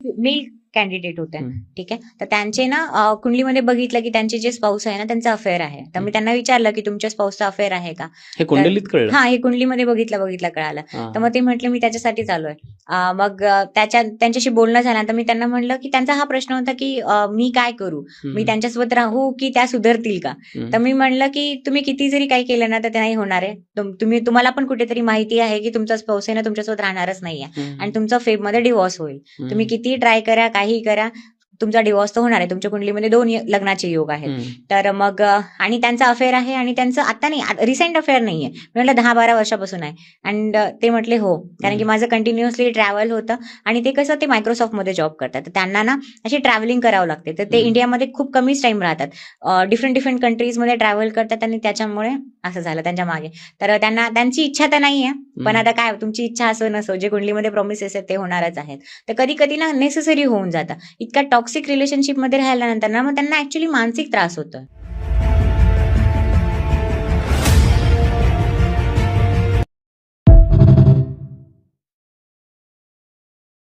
Mail candidate होते. हं. ठीक आहे. तर त्यांचे ना कुंडलीमध्ये बघितलं की त्यांचे जे स्पाउस आहे ना त्यांचा अफेअर आहे. तर मी त्यांना विचारलं की तुमच्या स्पाउसचा अफेअर आहे का? हे कुंडलीत कळलं? हां, हे कुंडलीमध्ये बघितलं कळालं. तर मग ते म्हटले मी त्याच्यासाठीच आलोय. मग त्यांच्याशी बोलणं झालं तर मी त्यांना म्हटलं की त्यांचा हा प्रश्न होता की मी काय करू? मी त्यांच्यासोबत राहू की त्या सुधारतील का? तर मी म्हणलं की तुम्ही किती जरी काही केलं ना तर ते नाही होणार आहे. तुम्हाला पण कुठेतरी माहिती आहे की तुमचा स्पाउस आहे ना तुमच्यासोबत राहणारच नाहीये आणि तुमचा फेबमध्ये डिव्होर्स होईल. तुम्ही कितीही ट्राय करा, काहीही करा, तुमचा डिव्होर्स तर होणार आहे. तुमच्या कुंडलीमध्ये 2 लग्नाचे योग आहेत. तर मग आणि त्यांचा अफेअर आहे आणि त्यांचं आता नाही, रिसेंट अफेअर नाहीये. मी म्हटलं 10-12 वर्षापासून आहे. अँड ते म्हटले हो. कारण की माझं कंटिन्युअसली ट्रॅव्हल होतं आणि ते कसं ते मायक्रोसॉफ्टमध्ये जॉब करतात. तर त्यांना ना अशी ट्रॅव्हलिंग करावं लागते. तर ते इंडियामध्ये खूप कमीच टाईम राहतात. डिफरंट कंट्रीजमध्ये ट्रॅव्हल करतात आणि त्याच्यामुळे असं झालं त्यांच्या मागे. तर त्यांची इच्छा तर नाहीये. पण आता काय तुमची इच्छा असो नसो, जे कुंडलीमध्ये प्रॉमिसेस आहेत ते होणारच आहेत. तर कधी-कधी ना नेसेसरी होऊन जातं. इतका टॉक्सिक रिलेशनशिपमध्ये राहिल्यानंतर ना मग त्यांना ॲक्चुअली मानसिक त्रास होतोय.